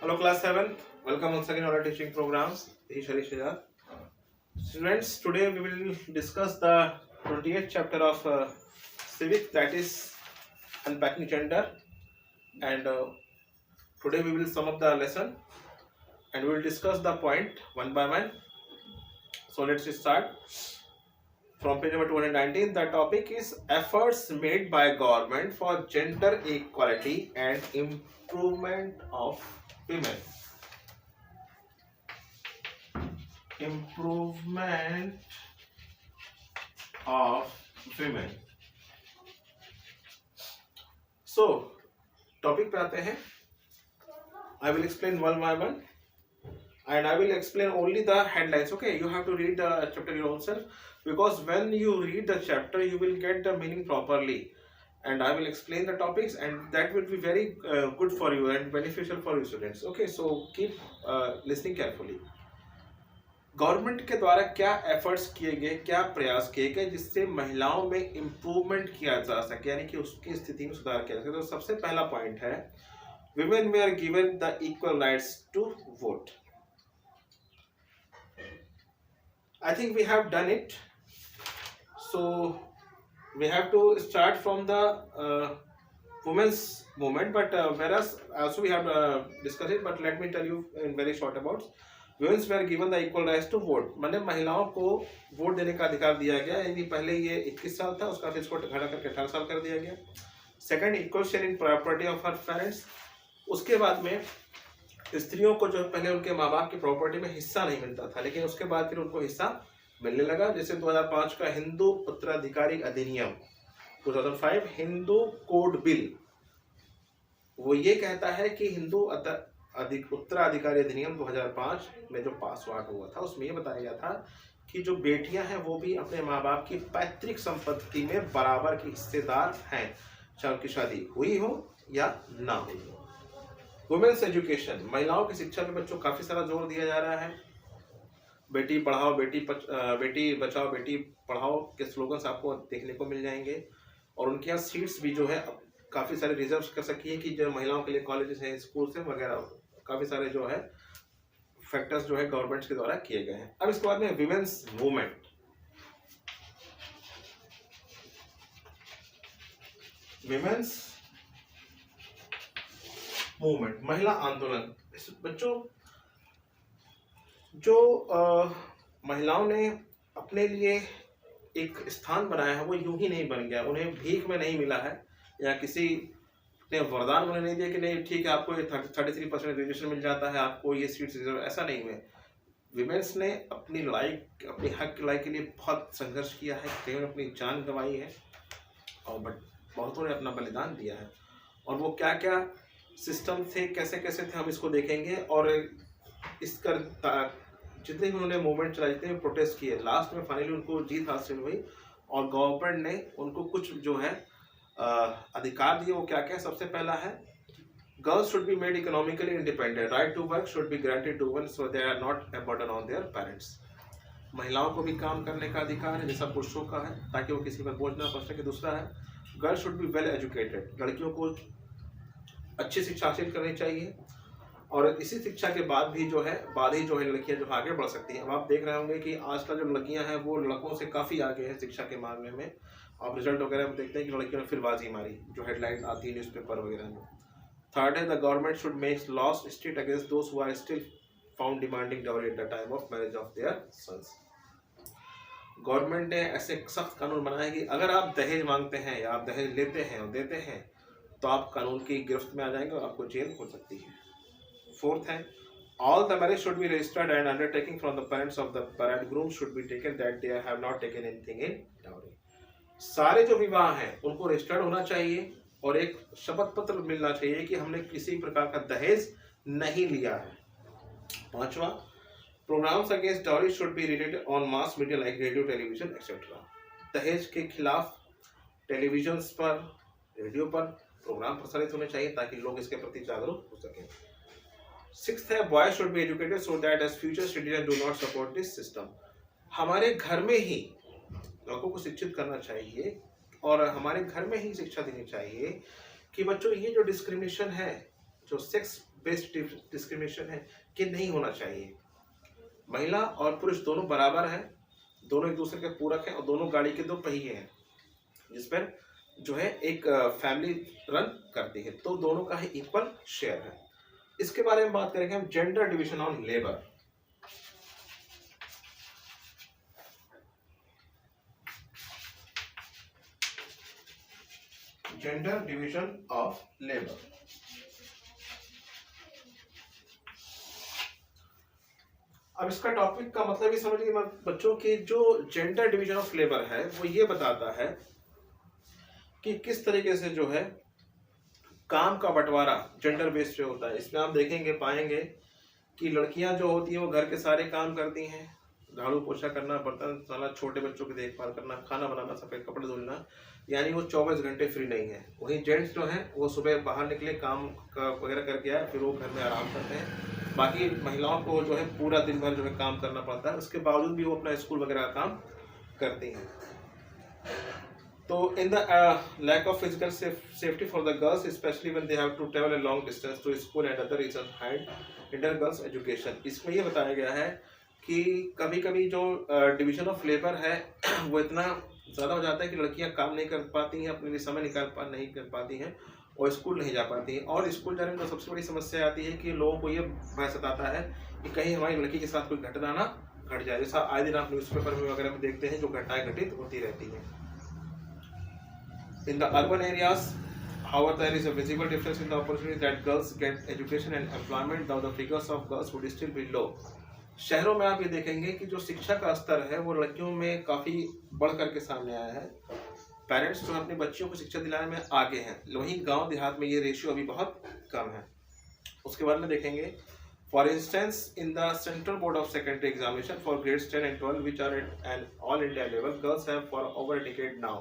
Hello, class 7th. Welcome once again on our teaching programs. This is Sharish Shah. Students, today we will discuss the 28th chapter of Civic, that is Unpacking Gender. And today we will sum up the lesson and we will discuss the point one by one. So let's start. From page number 219, the topic is efforts made by government for gender equality and improvement of women. Improvement of women. So topic पे आते हैं. I will explain one by one and I will explain only the headlines. Okay, you have to read the chapter yourself, because when you read the chapter you will get the meaning properly, and I will explain the topics, and that will be very good for you and beneficial for you students. Okay, so keep listening carefully. Government के द्वारा क्या efforts किए गए, क्या प्रयास किए गए जिससे महिलाओं में इम्प्रूवमेंट किया जा सके, यानी कि उसकी स्थिति में सुधार किया जा सके. तो सबसे पहला पॉइंट है women were given the equal rights to vote. I think we have done it. So we have to start from the women's movement, but whereas also we have discussed it, but let me tell you in very short about. Women were given the equal rights to vote. माने महिलाओं को vote देने का अधिकार दिया गया. यानी पहले ये 21 साल था, उसका फिर इसको घटा करके 18 साल कर दिया गया. Second, equal share in property of her parents. उसके बाद में स्त्रियों को जो पहले उनके माँ बाप की प्रॉपर्टी में हिस्सा नहीं मिलता था, लेकिन उसके बाद फिर उनको हिस्सा मिलने लगा. जैसे 2005 का हिंदू उत्तराधिकारी अधिनियम, 2005 हिंदू कोड बिल, वो ये कहता है कि हिंदू उत्तराधिकारी अधिनियम 2005 में जो पास हुआ था, उसमें ये बताया गया था कि जो बेटियां हैं वो भी अपने माँ बाप की पैतृक संपत्ति में बराबर की हिस्सेदार हैं, चाहे उनकी शादी हुई हो या ना हुई हो. वुमेन्स एजुकेशन, महिलाओं की शिक्षा पे बच्चों काफी सारा जोर दिया जा रहा है. बेटी पढ़ाओ बेटी बचाओ बेटी पढ़ाओ के स्लोगन्स आपको देखने को मिल जाएंगे. और उनके यहाँ सीट्स भी जो है काफी सारे रिजर्व कर सकी है कि जो महिलाओं के लिए कॉलेजेस हैं, स्कूल्स हैं वगैरह, काफी सारे जो है फैक्टर्स जो है गवर्नमेंट के द्वारा किए गए हैं. अब इसके बाद में विमेन्स मूवमेंट. विमेन्स मूवमेंट, महिला आंदोलन. बच्चों, जो महिलाओं ने अपने लिए एक स्थान बनाया है वो यूं ही नहीं बन गया. उन्हें भीख में नहीं मिला है या किसी ने वरदान उन्हें नहीं दिया कि नहीं ठीक है आपको ये 33% रिजर्वेशन मिल जाता है, आपको ये सीट्स रिजर्व. ऐसा नहीं हुआ. विमेंस ने अपनी लड़ाई, अपनी हक की लड़ाई के लिए बहुत संघर्ष किया है. कई ने अपनी जान गंवाई है और बहुतों ने अपना बलिदान दिया है. और वो क्या क्या सिस्टम थे, कैसे कैसे थे, हम इसको देखेंगे. और इसका जितने भी उन्होंने मूवमेंट चलाई, जितने भी प्रोटेस्ट किए, लास्ट में फाइनली उनको जीत हासिल हुई और गवर्नमेंट ने उनको कुछ जो है अधिकार दिए. वो क्या क्या? सबसे पहला है girls should be made economically independent. Right to work should be granted to women so they are not a burden on their parents. महिलाओं को भी काम करने का अधिकार है जैसा पुरुषों का है, ताकि वो किसी पर बोझ ना पड़ सके. दूसरा है girls should be well educated. लड़कियों को अच्छी शिक्षा हासिल करनी चाहिए और इसी शिक्षा के बाद ही जो है लड़कियां जो आगे बढ़ सकती हैं. अब आप देख रहे होंगे कि आजकल जो लड़कियां हैं वो लड़कों से काफ़ी आगे हैं शिक्षा के मामले में. आप रिजल्ट वगैरह में देखते हैं कि लड़कियों ने फिर बाजी मारी, जो हेडलाइन आती है न्यूज़पेपर वगैरह में. थर्ड है the government should make laws strict against those who are still found demanding dowry at the time of marriage of their sons. Government ने ऐसे सख्त कानून बनाए कि अगर आप दहेज मांगते हैं या आप दहेज लेते हैं और देते हैं तो आप कानून की गिरफ्त में आ जाएंगे और आपको जेल हो सकती है. फोर्थ है all the marriage should be registered and undertaking from the parents of the bride groom should be taken that they have not taken anything in dowry. सारे जो विवाह हैं उनको रजिस्टर्ड होना चाहिए और एक शपथ पत्र मिलना चाहिए कि हमने किसी प्रकार का दहेज नहीं लिया है. पांचवा, programmes against dowry should be rated on mass media like radio, television etcetera. दहेज के खिलाफ टेलीविजन पर, रेडियो पर प्रोग्राम प्रसारित होने चाहिए ताकि लोग इसके प्रति जागरूक हो सकें. सिक्स्थ है boys should be educated so that as future citizen do not support this system. हमारे घर में ही लड़कों को शिक्षित करना चाहिए और हमारे घर में ही शिक्षा देनी चाहिए कि बच्चों ये जो डिस्क्रिमिनेशन है, जो सेक्स बेस्ड डिस्क्रिमिनेशन है कि नहीं होना चाहिए। महिला और पुरुष दोनों बराबर हैं, दोनों एक दूसरे के पूरक हैं और दोनों गाड़ी के दो पहिए हैं जिस पर जो है एक फैमिली रन करती है, तो दोनों का ही इक्वल शेयर है। इसके बारे में बात करेंगे हम gender division on labour. Gender division of labour. अब इसका टॉपिक का मतलब ये समझिए बच्चों की जो जेंडर डिवीजन ऑफ लेबर है वो ये बताता है कि किस तरीके से जो है काम का बंटवारा जेंडर बेस्ड पे होता है। इसमें आप देखेंगे पाएंगे कि लड़कियां जो होती हैं वो घर के सारे काम करती हैं, झाड़ू पोछा करना, बर्तन धोना, छोटे बच्चों की देखभाल करना, खाना बनाना, सफेद कपड़े धुलना, यानी वो 24 घंटे फ्री नहीं है। वहीं जेंट्स जो हैं वो सुबह बाहर निकले, काम का वगैरह करके आए, फिर वो घर में आराम करते हैं। बाकी महिलाओं को जो है पूरा दिन भर जो है काम करना पड़ता है, उसके बावजूद भी वो अपना स्कूल वगैरह का काम करती हैं। तो in the lack of physical safety for the girls, especially when they have to travel a long distance to school and other reasons hinder girls education। इसमें ये बताया गया है कि कभी कभी जो डिवीजन ऑफ लेबर है वो इतना ज़्यादा हो जाता है कि लड़कियां काम नहीं कर पाती हैं, अपने लिए समय नहीं कर पाती हैं और स्कूल नहीं जा पाती हैं। और स्कूल जाने में तो सबसे बड़ी समस्या आती है कि लोगों को ये भय सताता है कि कहीं हमारी लड़की के साथ कोई घटना ना घट जाए। जैसा आए दिन आप न्यूज़पेपर में वगैरह में देखते हैं जो घटनाएं घटित होती रहती हैं। In the urban areas, however, there is a visible difference in the opportunities that girls get education and employment, though the figures of girls would still be low। शहरों में आप ये देखेंगे कि जो शिक्षा का स्तर है वो लड़कियों में काफ़ी बढ़ करके सामने आया है। पेरेंट्स जो अपने बच्चियों को शिक्षा दिलाने में आगे हैं, वहीं गांव देहात में ये रेशियो अभी बहुत कम है। उसके बाद में देखेंगे for instance in the central board of secondary examination for grades 10 and 12 which are at an all India level, girls have for over a decade now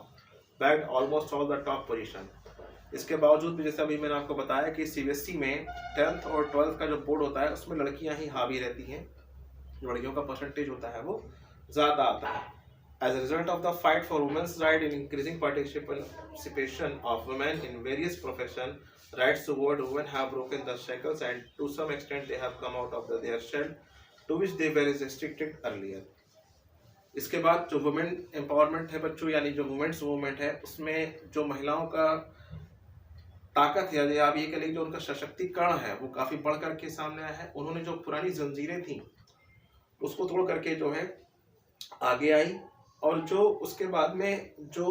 bagged almost all the top position। इसके बावजूद भी जैसे अभी मैंने आपको बताया कि CBSE में 10th और 12th का जो बोर्ड होता है उसमें लड़कियां ही हावी रहती हैं, लड़कियों का परसेंटेज होता है वो ज़्यादा आता है। As a result of the fight for women's right in increasing participation of women in various professions, rights to vote, women have broken the shackles and to some extent they have come out of their shell to which they were restricted earlier। इसके बाद जो women empowerment है बच्चों, यानी जो women's movement है, उसमें जो महिलाओं का ताकत है या आप ये कह लीजिए जो उनका सशक्तिकरण है वो काफ़ी बढ़ करके सामने आया है। उन्होंने जो पुरानी जंजीरें थी उसको तोड़ करके जो है आगे आई और जो उसके बाद में जो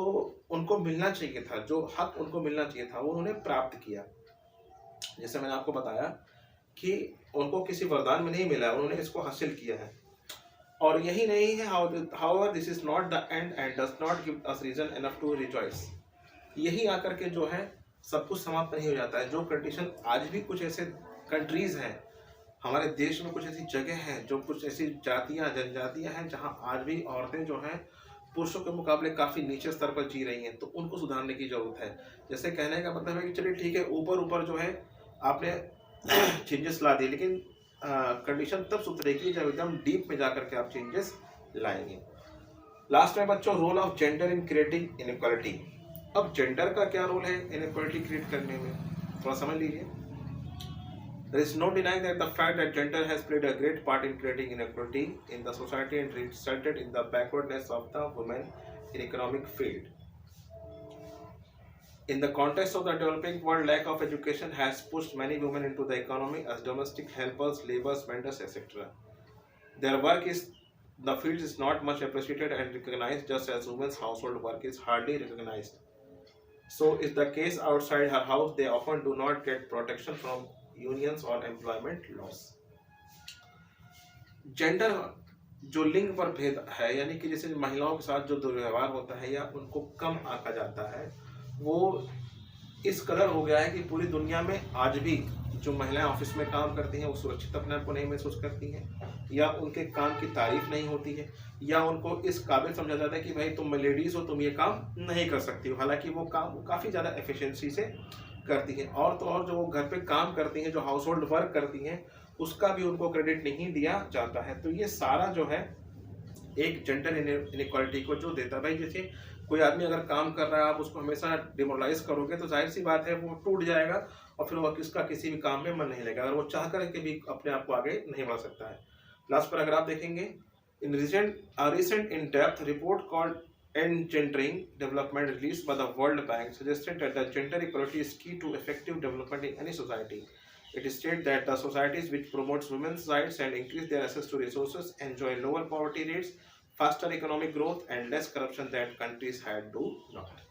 उनको मिलना चाहिए था, जो हक उनको मिलना चाहिए था वो उन्होंने प्राप्त किया। जैसे मैंने आपको बताया कि उनको किसी वरदान में नहीं मिला, उन्होंने इसको हासिल किया है। और यही नहीं है, however this is not the end and does not give us reason enough to rejoice। यही आकर के जो है सब कुछ समाप्त नहीं हो जाता है। जो कंडीशन आज भी कुछ ऐसे कंट्रीज हैं हमारे देश में, कुछ ऐसी जगह हैं, जो कुछ ऐसी जातियां जनजातियां हैं जहां आज भी औरतें जो हैं पुरुषों के मुकाबले काफ़ी नीचे स्तर पर जी रही हैं, तो उनको सुधारने की ज़रूरत है। जैसे कहने का मतलब है कि चलिए ठीक है, ऊपर ऊपर जो है आपने चेंजेस ला दिए, लेकिन कंडीशन तब सुधरेगी जब एकदम डीप में जाकर के आप चेंजेस लाएंगे। लास्ट में बच्चों, role of gender in creating inequality. अब जेंडर का क्या रोल है इनइक्वालिटी क्रिएट करने में, थोड़ा समझ लीजिए। There is no denying that the fact that gender has played a great part in creating inequality in the society and resulted in the backwardness of the women in economic field. In the context of the developing world, lack of education has pushed many women into the economy as domestic helpers, laborers, vendors, etc. Their work in the fields is not much appreciated and recognized, just as women's household work is hardly recognized. So is the case outside her house. They often do not get protection from unions और employment loss. Gender जो लिंग पर भेद है, यानी कि जैसे महिलाओं के साथ जो दुर्व्यवहार होता है या उनको कम आंका जाता है, वो इस कदर हो गया है कि पूरी दुनिया में आज भी जो महिलाएं ऑफिस में काम करती हैं वो सुरक्षित अपने आप को नहीं महसूस करती हैं, या उनके काम की तारीफ नहीं होती है, या उनको इस काबिल समझा जाता है कि भाई तुम लेडीज़ हो, तुम ये काम नहीं कर सकती हो। हालांकि वो काम काफ़ी ज़्यादा एफिशिएंसी से करती हैं। और तो और जो वो घर पे काम करती हैं, जो हाउस होल्ड वर्क करती हैं, उसका भी उनको क्रेडिट नहीं दिया जाता है। तो ये सारा जो है एक जेंडर इनइक्वालिटी को जो देता है। भाई जैसे कोई आदमी अगर काम कर रहा है, आप उसको हमेशा डिमोरलाइज करोगे तो जाहिर सी बात है वो टूट जाएगा और फिर वो किसका किसी भी काम में मन नहीं लगेगा, अगर वो चाह कर के भी अपने आप को आगे नहीं बढ़ा सकता है। लास्ट पर अगर आप देखेंगे, इन recent in-depth report called Engendering Development released by the World Bank suggested that the gender equality is key to effective development in any society. It states that the societies which promotes women's rights and increase their access to resources enjoy lower poverty rates, faster economic growth and less corruption than countries had do not.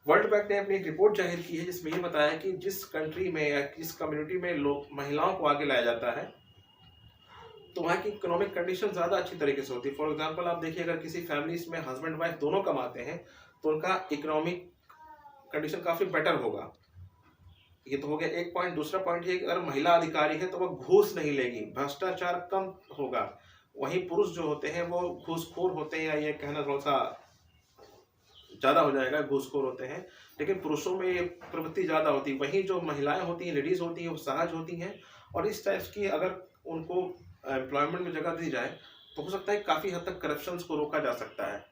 World bank ने अपनी एक report जाहिर की है जिसमें ये बताया कि जिस कंट्री में या किस कम्युनिटी में लोग महिलाओं को आगे लाया जाता है तो वहाँ की इकोनॉमिक कंडीशन ज़्यादा अच्छी तरीके से होती है। फॉर एग्जांपल आप देखिए, अगर किसी फैमिलीज में हस्बैंड वाइफ दोनों कमाते हैं तो उनका इकोनॉमिक कंडीशन काफ़ी बेटर होगा। ये तो हो गया एक पॉइंट। दूसरा पॉइंट ये कि अगर महिला अधिकारी है तो वह घूस नहीं लेगी, भ्रष्टाचार कम होगा। वहीं पुरुष जो होते हैं वो घूसखोर होते हैं, या ये कहना थोड़ा सा ज़्यादा हो जाएगा, घूसखोर होते हैं, लेकिन पुरुषों में ये प्रवृत्ति ज़्यादा होती है। वहीं जो महिलाएं होती हैं, लेडीज़ होती हैं, वो सहज होती हैं, और इस टाइप की अगर उनको एम्प्लॉयमेंट में जगह दी जाए तो हो सकता है काफ़ी हद तक करप्शन को रोका जा सकता है।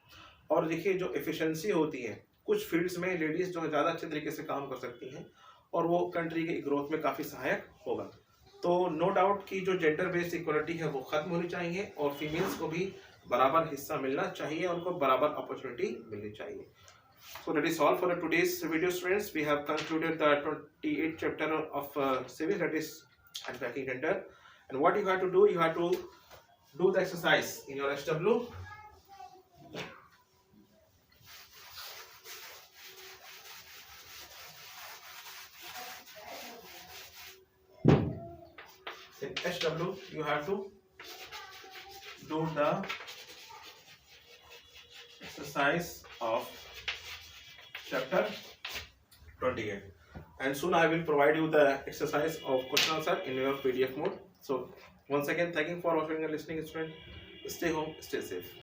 और देखिए, जो एफिशिएंसी होती है कुछ फील्ड्स में लेडीज़ जो है ज़्यादा अच्छे तरीके से काम कर सकती हैं, और वो कंट्री के ग्रोथ में काफ़ी सहायक होगा। तो नो डाउट कि जो जेंडर बेस्ड इक्वलिटी है वो ख़त्म होनी चाहिए, और फीमेल्स को भी बराबर हिस्सा मिलना चाहिए, उनको बराबर अपॉर्चुनिटी मिलनी चाहिए। So that is all for today's video, students. We have concluded the 28th chapter of civics, that is unpacking gender. And what you have to do, you have to do the exercise in your SW. In SW, you have to do the exercise of chapter 28, and soon I will provide you the exercise of question answer in your PDF mode. So once again, thanking for watching and listening, student. Stay home, stay safe.